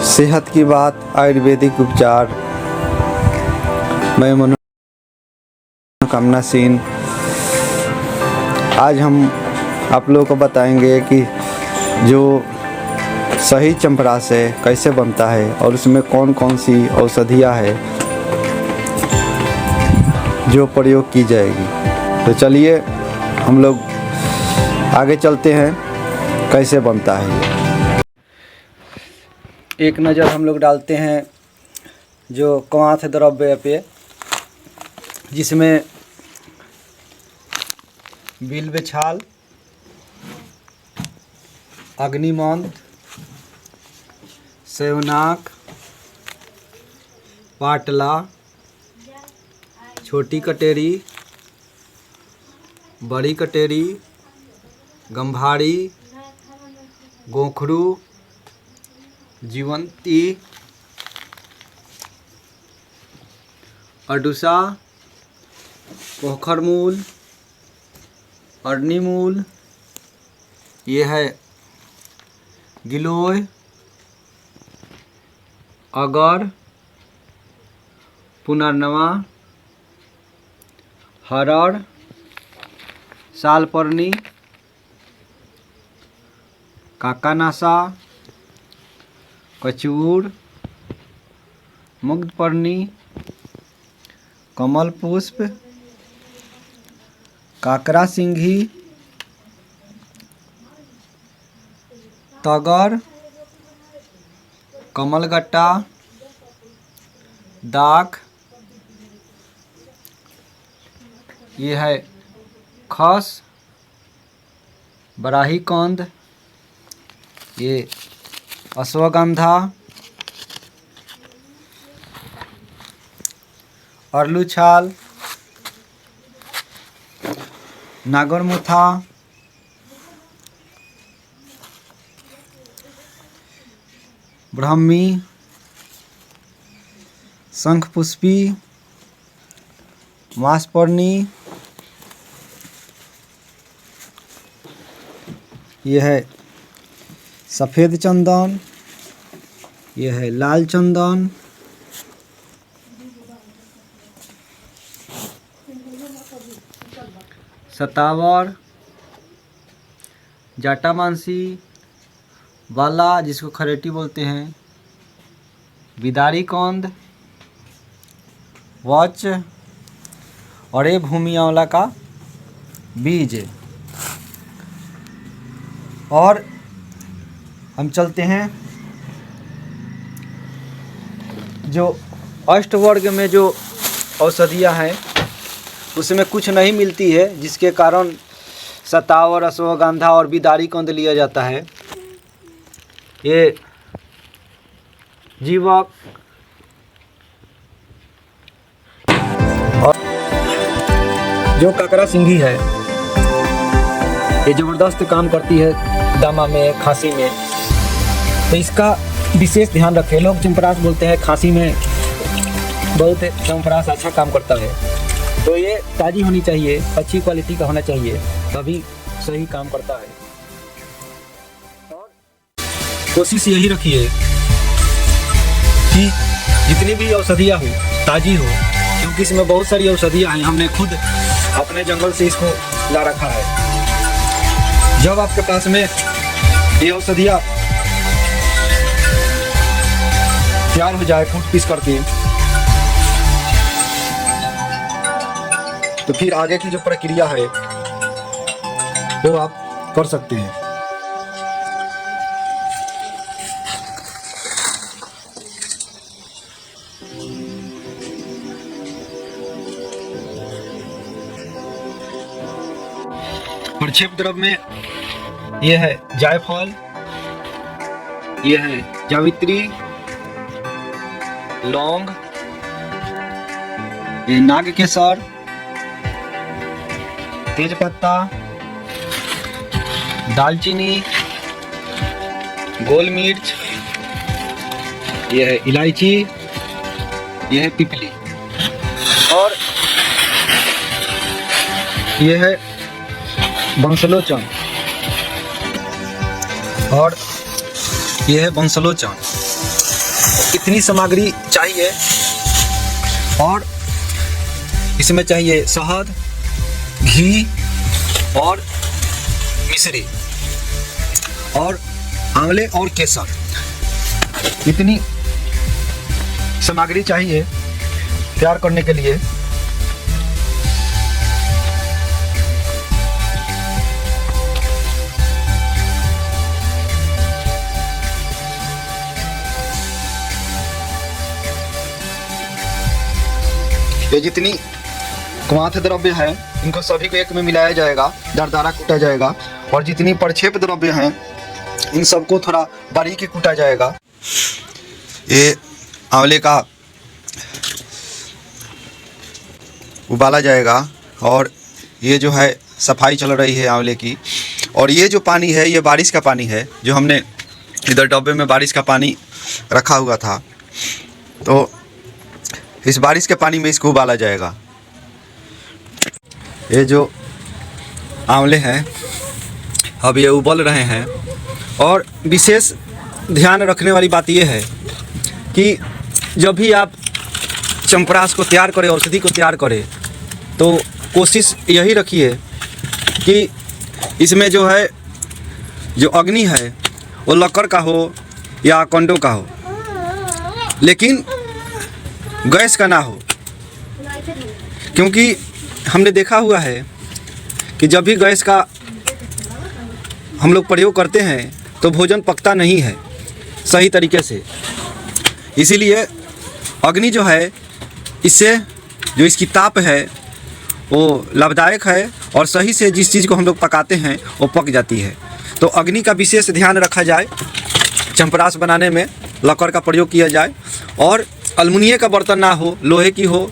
सेहत की बात, आयुर्वेदिक उपचार। मैं मनोकामना सिंह। आज हम आप लोगों को बताएंगे कि जो सही चंपरास है कैसे बनता है और उसमें कौन कौन सी औषधियाँ है जो प्रयोग की जाएगी। तो चलिए हम लोग आगे चलते हैं कैसे बनता है। एक नज़र हम लोग डालते हैं जो क्वाथ द्रव्य पे, जिसमें बिल्व छाल, अग्निमंद, सेवनाक, पाटला, छोटी कटेरी, बड़ी कटेरी, गंभारी, गोखरू, जीवंती, अडुसा, पोखरमूल, अर्नीमूल, ये है गिलोय, अगर, पुनर्नवा, हरड़, सालपर्णी, काकानासा, कचूर, मुग्धपर्णी, कमल पुष्प, काकरा सिंघी, तगर, कमलगट्टा, दाख, ये है खस, बराहीकंद, ये अश्वगंधा, अरलूछाल, नागरमुथा, ब्राह्मी, शंखपुष्पी, मांसपर्णी, यह है सफ़ेद चंदन, यह है लाल चंदन, सतावर, जाटामांसी, बाला जिसको खरेटी बोलते हैं, बिदारी कंद, वच और ये भूमि आंवला का बीज। और हम चलते हैं जो अष्टवर्ग में जो औषधियाँ हैं उसमें कुछ नहीं मिलती है, जिसके कारण सतावर, अश्वगंधा और बिदारी कंद लिया जाता है। ये जीवक और जो काकरा सिंघी है, ये ज़बरदस्त काम करती है दमा में, खांसी में, तो इसका विशेष ध्यान रखें। लोग चंपरास बोलते हैं, खांसी में बहुत चंपरास अच्छा काम करता है। तो ये ताज़ी होनी चाहिए, अच्छी क्वालिटी का होना चाहिए, तभी सही काम करता है। और कोशिश यही रखिए कि जितनी भी औषधियाँ हो ताज़ी हो, क्योंकि इसमें बहुत सारी औषधियाँ हैं। हमने खुद अपने जंगल से इसको ला रखा है। जब आपके पास में ये औषधियाँ तैयार हो जाए फूट पीस करके, तो फिर आगे की जो प्रक्रिया है वो आप कर सकते हैं। प्रक्षेप द्रव्य में यह है जायफल, यह है जावित्री, लौंग, ये नागकेसर, तेजपत्ता, दालचीनी, गोल मिर्च, यह है इलायची, यह है पिपली, और यह है बंसलोचन, और यह है बंसलोचन। इतनी सामग्री चाहिए। और इसमें चाहिए शहद, घी और मिश्री और आंवले और केसर। इतनी सामग्री चाहिए तैयार करने के लिए। ये जितनी क्वाथ द्रव्य है इनको सभी को एक में मिलाया जाएगा, दरदरा कूटा जाएगा। और जितनी प्रक्षेप द्रव्य हैं इन सबको थोड़ा बारीक कूटा जाएगा। ये आंवले का उबाला जाएगा और ये जो है सफाई चल रही है आंवले की। और ये जो पानी है ये बारिश का पानी है, जो हमने इधर डब्बे में बारिश का पानी रखा हुआ था। तो इस बारिश के पानी में इसको उबाला जाएगा। ये जो आंवले हैं अब ये उबल रहे हैं। और विशेष ध्यान रखने वाली बात ये है कि जब भी आप चंपरास को तैयार करें, औषधि को तैयार करें, तो कोशिश यही रखिए कि इसमें जो है जो अग्नि है वो लकड़ का हो या कंडों का हो, लेकिन गैस का ना हो। क्योंकि हमने देखा हुआ है कि जब भी गैस का हम लोग प्रयोग करते हैं तो भोजन पकता नहीं है सही तरीके से। इसीलिए अग्नि जो है इससे जो इसकी ताप है वो लाभदायक है और सही से जिस चीज़ को हम लोग पकाते हैं वो पक जाती है। तो अग्नि का विशेष ध्यान रखा जाए। चंपरास बनाने में लकड़ का प्रयोग किया जाए और अलमुनियम का बर्तन ना हो, लोहे की हो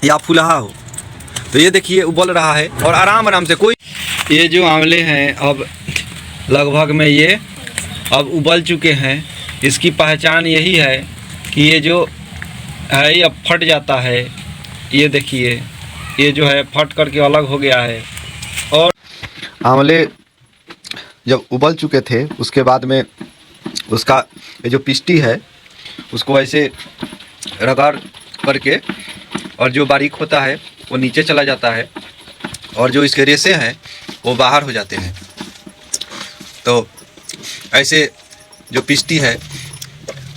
या फुलहा हो। तो ये देखिए उबल रहा है और आराम आराम से कोई। ये जो आंवले हैं अब लगभग में ये अब उबल चुके हैं। इसकी पहचान यही है कि ये जो है ये अब फट जाता है। ये देखिए ये जो है फट करके अलग हो गया है। और आंवले जब उबल चुके थे उसके बाद में उसका ये जो पिष्टी है उसको ऐसे रगड़ करके और जो बारीक होता है वो नीचे चला जाता है और जो इसके रेशे हैं वो बाहर हो जाते हैं। तो ऐसे जो पिष्टी है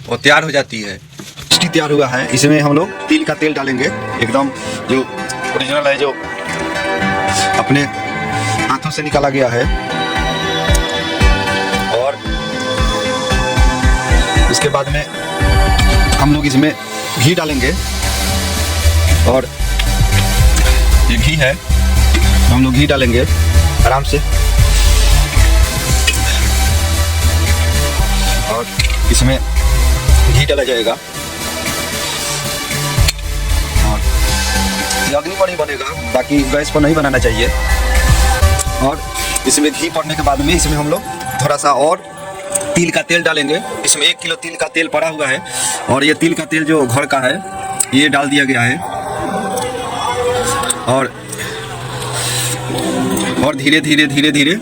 वो तैयार हो जाती है। पिष्टी तैयार हुआ है, इसमें हम लोग तिल का तेल डालेंगे, एकदम जो ओरिजिनल है, जो अपने हाथों से निकाला गया है। और उसके बाद में हम लोग इसमें घी डालेंगे। और ये घी है तो हम लोग घी डालेंगे आराम से। और इसमें घी डाला जाएगा और ये अग्नि पर ही बनेगा, बाकी गैस पर नहीं बनाना चाहिए। और इसमें घी पड़ने के बाद में इसमें हम लोग थोड़ा सा और तिल का तेल डालेंगे। इसमें 1 किलो तिल का तेल पड़ा हुआ है और ये तिल का तेल जो घर का है ये डाल दिया गया है। और धीरे धीरे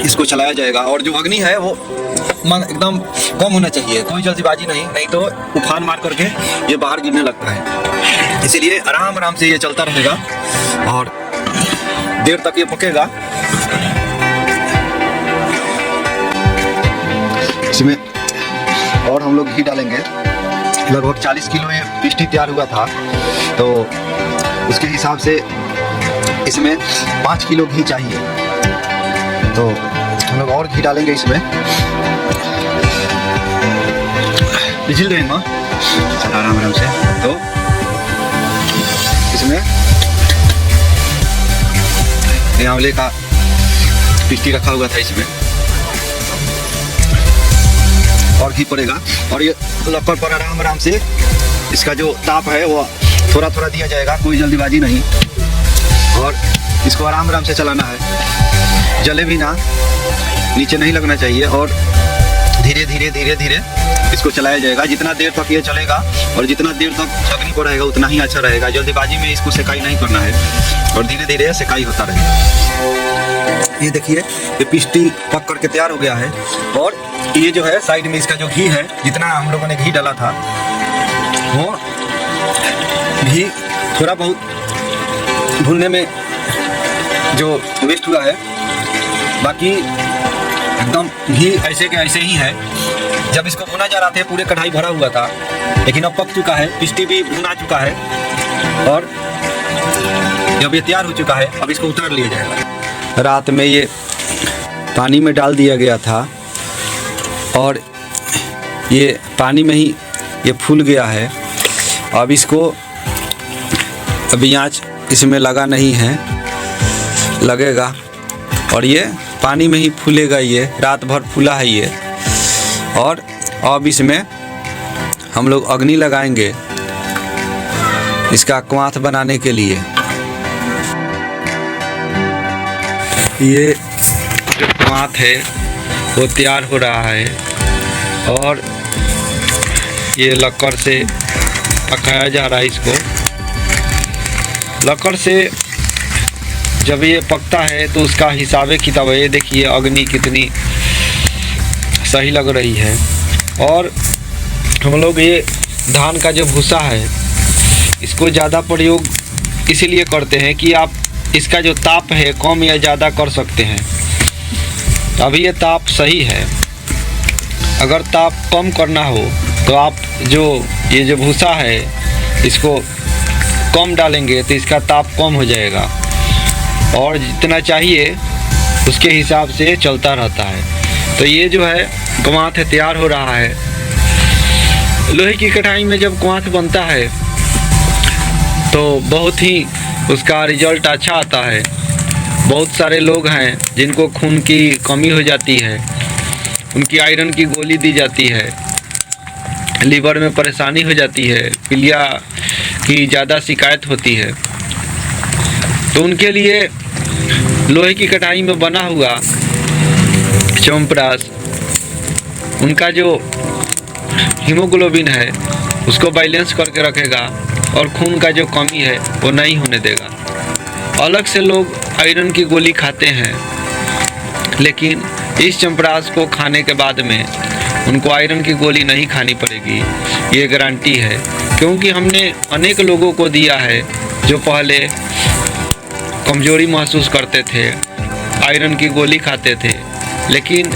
इसको चलाया जाएगा। और जो अग्नि है वो एकदम कम होना चाहिए, कोई जल्दीबाजी नहीं तो उफान मार करके ये बाहर गिरने लगता है। इसीलिए आराम आराम से ये चलता रहेगा और देर तक ये पकेगा। इसमें और हम लोग घी डालेंगे। लगभग 40 किलो ये पिष्टी तैयार हुआ था, तो उसके हिसाब से इसमें 5 किलो घी चाहिए। तो हम लोग और घी डालेंगे इसमें। पिछल रहे हैं आराम आराम से। तो इसमें आंवले का पिष्टी रखा हुआ था, इसमें और घी पड़ेगा। और ये लकड़ पर आराम आराम से इसका जो ताप है वो थोड़ा थोड़ा दिया जाएगा, कोई जल्दीबाजी नहीं। और इसको आराम आराम से चलाना है, जले भी ना, नीचे नहीं लगना चाहिए। और धीरे धीरे इसको चलाया जाएगा। जितना देर तक ये चलेगा और जितना देर तक अग्नि को रहेगा उतना ही अच्छा रहेगा। जल्दीबाजी में इसको सेकाई नहीं करना है और धीरे धीरे सेकाई होता रहेगा। ये देखिए ये पिस्टी पक करके तैयार हो गया है। और ये जो है साइड में इसका जो घी है, जितना हम लोगों ने घी डाला था वो घी थोड़ा बहुत भूनने में जो वेस्ट हुआ है, बाकी एकदम घी ऐसे के ऐसे ही है। जब इसको भुना जा रहा था पूरे कढ़ाई भरा हुआ था, लेकिन अब पक चुका है, पिस्टी भी भुना चुका है और जब ये तैयार हो चुका है अब इसको उतार लिया जाएगा। रात में ये पानी में डाल दिया गया था और ये पानी में ही ये फूल गया है। अब इसको अभी आँच इसमें लगा नहीं है, लगेगा और ये पानी में ही फूलेगा। ये रात भर फूला है ये। और अब इसमें हम लोग अग्नि लगाएंगे इसका क्वाथ बनाने के लिए। ये जो क्वाथ है वो तैयार हो रहा है और ये लक्कड़ से पकाया जा रहा है। इसको लक्कड़ से जब ये पकता है तो उसका हिसाब किताब है। ये देखिए अग्नि कितनी सही लग रही है। और हम लोग ये धान का जो भूसा है इसको ज़्यादा प्रयोग इसीलिए करते हैं कि आप इसका जो ताप है कम या ज़्यादा कर सकते हैं। अभी ये ताप सही है, अगर ताप कम करना हो तो आप ये जो भूसा है इसको कम डालेंगे तो इसका ताप कम हो जाएगा और जितना चाहिए उसके हिसाब से चलता रहता है। तो ये जो है क्वाथ तैयार हो रहा है। लोहे की कढ़ाई में जब क्वाथ बनता है तो बहुत ही उसका रिजल्ट अच्छा आता है। बहुत सारे लोग हैं जिनको खून की कमी हो जाती है, उनकी आयरन की गोली दी जाती है, लीवर में परेशानी हो जाती है, पीलिया की ज़्यादा शिकायत होती है, तो उनके लिए लोहे की कढ़ाई में बना हुआ च्यवनप्राश उनका जो हीमोग्लोबिन है उसको बैलेंस करके रखेगा और खून का जो कमी है वो नहीं होने देगा। अलग से लोग आयरन की गोली खाते हैं, लेकिन इस च्यवनप्राश को खाने के बाद में उनको आयरन की गोली नहीं खानी पड़ेगी, ये गारंटी है। क्योंकि हमने अनेक लोगों को दिया है जो पहले कमजोरी महसूस करते थे, आयरन की गोली खाते थे, लेकिन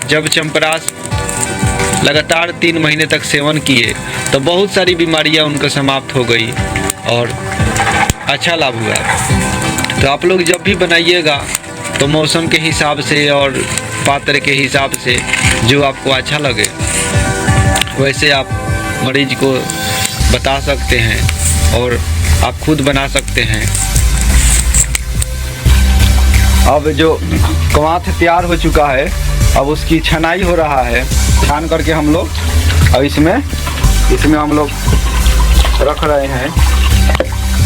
जब च्यवनप्राश लगातार 3 महीने तक सेवन किए तो बहुत सारी बीमारियां उनको समाप्त हो गई और अच्छा लाभ हुआ। तो आप लोग जब भी बनाइएगा तो मौसम के हिसाब से और पात्र के हिसाब से जो आपको अच्छा लगे वैसे आप मरीज को बता सकते हैं और आप खुद बना सकते हैं। अब जो क्वाथ तैयार हो चुका है अब उसकी छनाई हो रहा है। छान करके हम लोग अब इसमें हम लोग रख रहे हैं।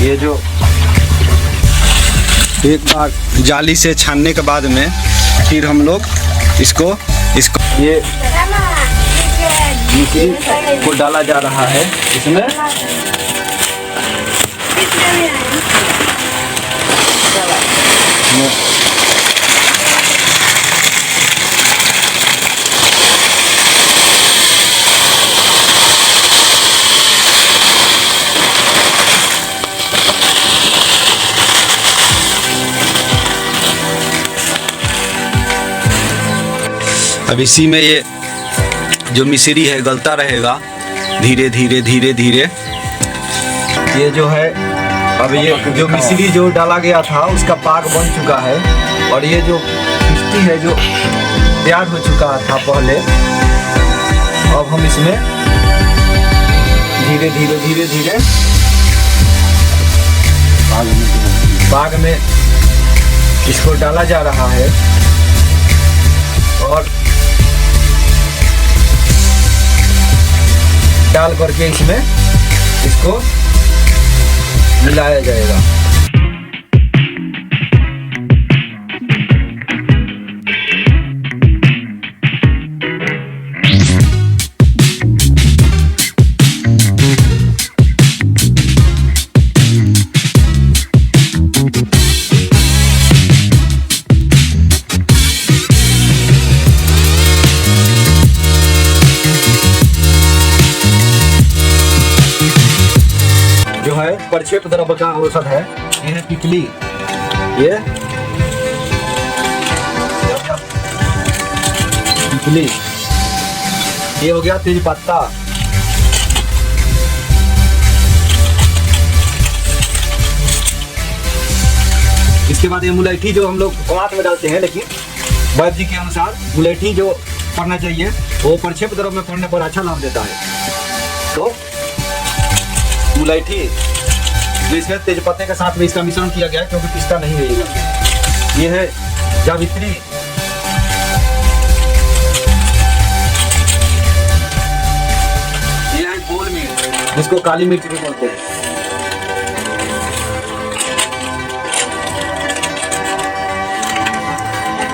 ये जो एक बार जाली से छानने के बाद में फिर हम लोग इसको ये मिश्री को डाला जा रहा है इसमें। अब इसी में ये जो मिश्री है गलता रहेगा धीरे धीरे धीरे धीरे। ये जो है अब ये जो मिश्री जो डाला गया था उसका पाक बन चुका है और ये जो मिश्री है जो तैयार हो चुका था पहले, अब हम इसमें धीरे धीरे धीरे धीरे पाक में इसको डाला जा रहा है और डाल करके इसमें इसको मिलाया जाएगा। प्रक्षेप द्रव्य का औषध है। ये है पिपली, ये पिपली, ये हो गया तेज पत्ता, इसके बाद ये मुलैठी जो हम लोग कवात में डालते हैं, लेकिन वैद्य जी के अनुसार मुलैठी जो पढ़ना चाहिए वो प्रक्षेप द्रव्य में पढ़ने पर अच्छा लाभ देता है। तो मुलैठी जो इसमें तेजपत्ते के साथ में इसका मिश्रण किया गया है, क्योंकि पिस्ता नहीं है ये है जावित्री, ये है गोल मिर्च जिसको काली मिर्च भी बोलते हैं,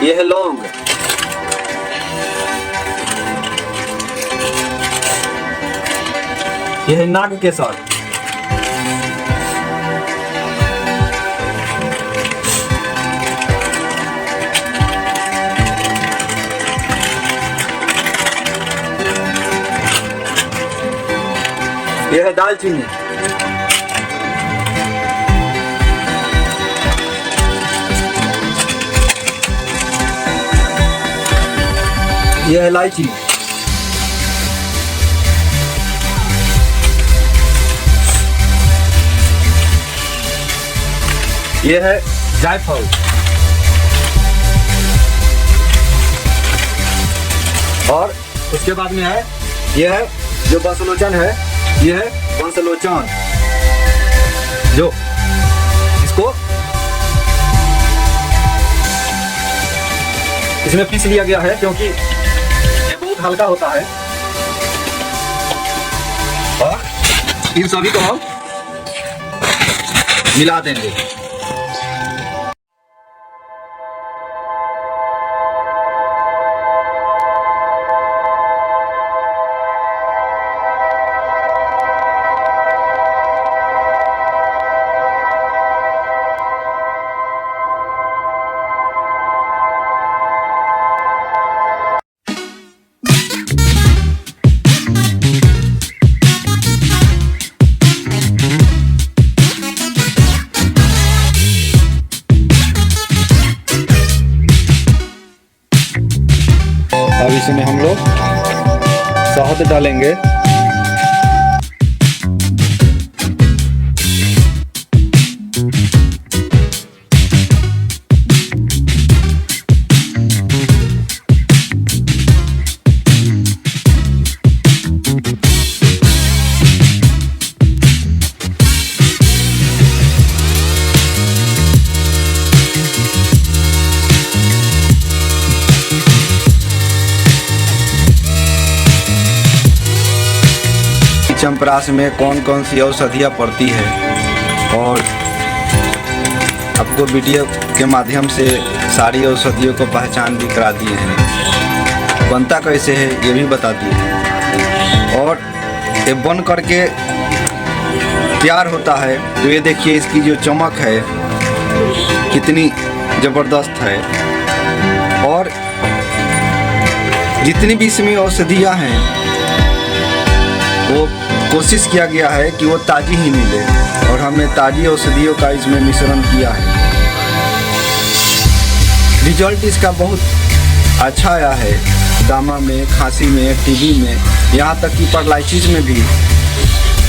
ये है लौंग, ये है नाग केसर, ये है दालचीनी, ये है इलायची, ये है जायफल, और उसके बाद में है ये है जो बंसलोचन है, ये है बंसलोचन, जो इसको इसमें पीस लिया गया है क्योंकि ये बहुत हल्का होता है। और इन सभी को हम मिला देंगे। अब इसमें हम लोग शहद डालेंगे। चंपरास में कौन कौन सी औषधियाँ पड़ती है और आपको वीडियो के माध्यम से सारी औषधियों को पहचान भी करा दिए हैं, बनता कैसे है ये भी बता दिए हैं, और ये बन करके तैयार होता है। तो ये देखिए इसकी जो चमक है कितनी ज़बरदस्त है, और जितनी भी इसमें औषधियाँ हैं वो कोशिश किया गया है कि वो ताज़ी ही मिले, और हमने ताज़ी औषधियों का इसमें मिश्रण किया है। रिजल्ट इसका बहुत अच्छा आया है, दामा में, खांसी में, टीबी में, यहाँ तक कि पैरालिसिस में भी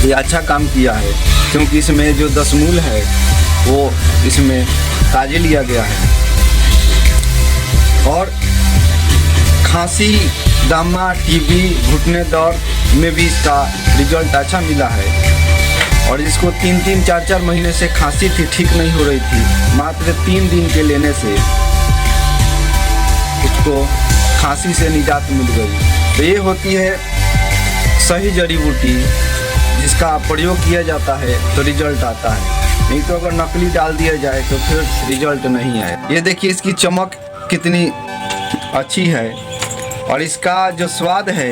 ये अच्छा काम किया है, क्योंकि इसमें जो दशमूल है वो इसमें ताज़े लिया गया है। और खांसी, दामा, टीबी, घुटने दर्द में भी इसका रिजल्ट अच्छा मिला है। और इसको 3-3, 4-4 महीने से खांसी थी, ठीक नहीं हो रही थी, मात्र 3 दिन के लेने से उसको खांसी से निजात मिल गई। तो ये होती है सही जड़ी बूटी, जिसका प्रयोग किया जाता है तो रिजल्ट आता है, नहीं तो अगर नकली डाल दिया जाए तो फिर रिजल्ट नहीं आए। ये देखिए इसकी चमक कितनी अच्छी है, और इसका जो स्वाद है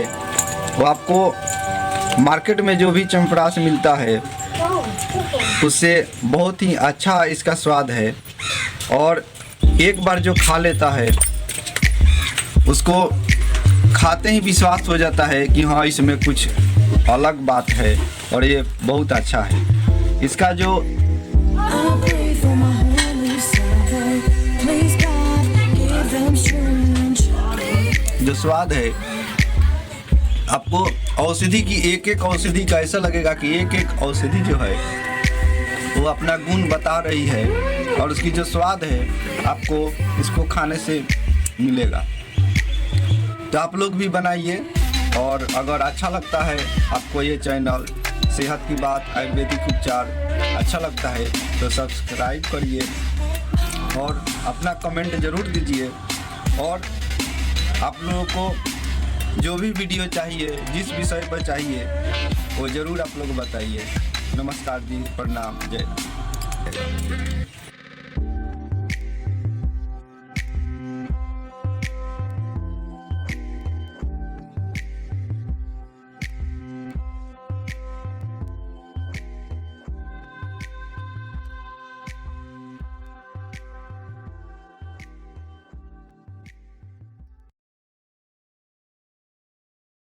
वो आपको मार्केट में जो भी चंपरास मिलता है उससे बहुत ही अच्छा इसका स्वाद है। और एक बार जो खा लेता है उसको खाते ही विश्वास हो जाता है कि हाँ इसमें कुछ अलग बात है और ये बहुत अच्छा है। इसका जो I pray for my holy Sunday. Please God, give them strength. जो स्वाद है, आपको औषधि की एक एक औषधि का ऐसा लगेगा कि एक एक औषधि जो है वो अपना गुण बता रही है, और उसकी जो स्वाद है आपको इसको खाने से मिलेगा। तो आप लोग भी बनाइए, और अगर अच्छा लगता है आपको ये चैनल सेहत की बात आयुर्वेदिक उपचार अच्छा लगता है तो सब्सक्राइब करिए और अपना कमेंट ज़रूर दीजिए। और आप लोगों को जो भी वीडियो चाहिए, जिस विषय पर चाहिए, वो ज़रूर आप लोग बताइए। नमस्कार जी, प्रणाम, जय।